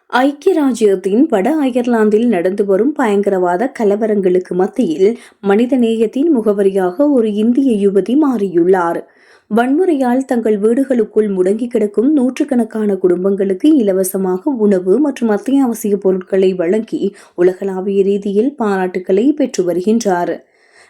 ஐக்கிய ராஜ்யத்தின் வட அயர்லாந்தில் நடந்து வரும் பயங்கரவாத கலவரங்களுக்கு மத்தியில் மனிதநேயத்தின் முகவரியாக ஒரு இந்திய யுவதி மாறியுள்ளார். வன்முறையால் தங்கள் வீடுகளுக்குள் முடங்கி கிடக்கும் நூற்றுக்கணக்கான குடும்பங்களுக்கு இலவசமாக உணவு மற்றும் அத்தியாவசிய பொருட்களை வழங்கி உலகளாவிய ரீதியில் பாராட்டுக்களை பெற்று வருகின்றார்.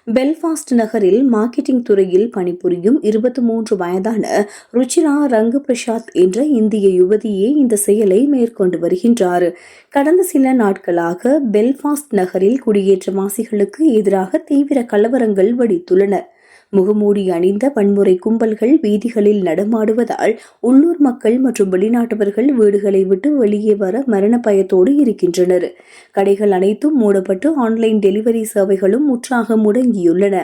பெல்ஃபாஸ்ட் நகரில் மார்க்கெட்டிங் துறையில் பணிபுரியும் 23 வயதான ருச்சிரா ரங்கபிரசாத் என்ற இந்திய யுவதியே இந்த செயலை மேற்கொண்டு வருகின்றார். கடந்த சில நாட்களாக பெல்ஃபாஸ்ட் நகரில் குடியேற்றவாசிகளுக்கு எதிராக தீவிர கலவரங்கள் வெடித்துள்ளன. முகமூடி அணிந்த வன்முறை கும்பல்கள் வீதிகளில் நடமாடுவதால் உள்ளூர் மக்கள் மற்றும் வெளிநாட்டவர்கள் வீடுகளை விட்டு வெளியே வர மரண பயத்தோடு இருக்கின்றனர். கடைகள் அனைத்தும் மூடப்பட்டு ஆன்லைன் டெலிவரி சேவைகளும் முற்றாக முடங்கியுள்ளன.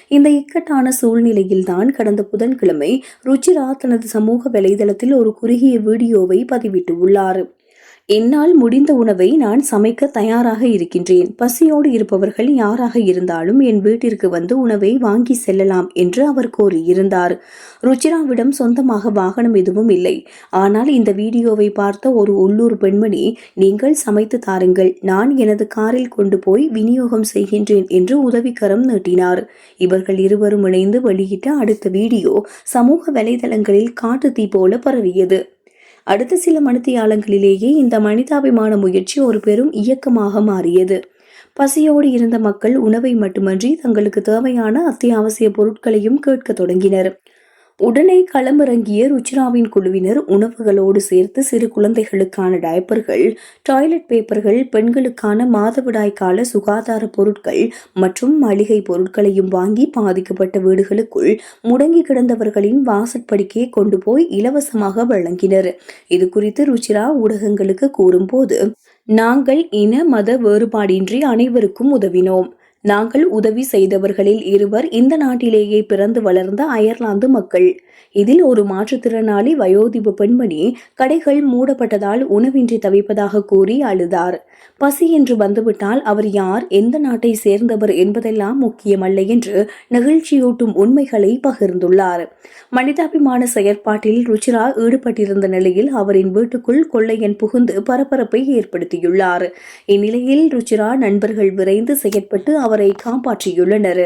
இந்த இக்கட்டான சூழ்நிலையில்தான் கடந்த புதன்கிழமை ருச்சிரா தனது சமூக வலைதளத்தில் ஒரு குறுகிய வீடியோவை பதிவிட்டுள்ளார். என்னால் முடிந்த உணவை நான் சமைக்க தயாராக இருக்கின்றேன். பசியோடு இருப்பவர்கள் யாராக இருந்தாலும் என் வீட்டிற்கு வந்து உணவை வாங்கி செல்லலாம் என்று அவர் கூறியிருந்தார். ருச்சிராவிடம் சொந்தமாக வாகனம் எதுவும் இல்லை. ஆனால் இந்த வீடியோவை பார்த்த ஒரு உள்ளூர் பெண்மணி, நீங்கள் சமைத்து தாருங்கள், நான் எனது காரில் கொண்டு போய் விநியோகம் செய்கின்றேன் என்று உதவிக்கரம் நீட்டினார். இவர்கள் இருவரும் இணைந்து வெளியிட்ட அடுத்த வீடியோ சமூக வலைதளங்களில் காட்டுத்தீ போல பரவியது. அடுத்த சில மணித்தியாலங்களிலேயே இந்த மனிதாபிமான முயற்சி ஒரு பெரும் இயக்கமாக மாறியது. பசியோடு இருந்த மக்கள் உணவை மட்டுமன்றி தங்களுக்கு தேவையான அத்தியாவசிய பொருட்களையும் கேட்க தொடங்கினர். உடனே களமிறங்கிய ருச்சிராவின் குழுவினர் உணவுகளோடு சேர்த்து சிறு குழந்தைகளுக்கான டயப்பர்கள், டாய்லெட் பேப்பர்கள், பெண்களுக்கான மாதவிடாய் கால சுகாதார பொருட்கள் மற்றும் மளிகை பொருட்களையும் வாங்கி பாதிக்கப்பட்ட வீடுகளுக்குள் முடங்கி கிடந்தவர்களின் வாசற்படிக்கே கொண்டு போய் இலவசமாக வழங்கினர். இது குறித்து ருச்சிரா ஊடகங்களுக்கு கூறும்போது, நாங்கள் இன மத வேறுபாடின்றி அனைவருக்கும் உதவினோம். நாங்கள் உதவி செய்தவர்களில் இருவர் இந்த நாட்டிலேயே பிறந்து வளர்ந்த அயர்லாந்து மக்கள். இதில் ஒரு மாற்றுத்திறனாளி வயோதிப பெண்மணி கடைகள் மூடப்பட்டதால் உணவின்றி தவிப்பதாக கூறி அழுதார். பசி என்று வந்துவிட்டால் அவர் யார், எந்த நாட்டை சேர்ந்தவர் என்பதெல்லாம் முக்கியமல்ல என்று நெகிழ்ச்சியூட்டும் உண்மைகளை பகிர்ந்துள்ளார். மனிதாபிமான செயற்பாட்டில் ருச்சிரா ஈடுபட்டிருந்த நிலையில் அவரின் வீட்டுக்குள் கொள்ளையன் புகுந்து பரபரப்பை ஏற்படுத்தியுள்ளார். இந்நிலையில் ருச்சிரா நண்பர்கள் விரைந்து செயற்பட்டு அவரை காப்பாற்றியுள்ளனர்.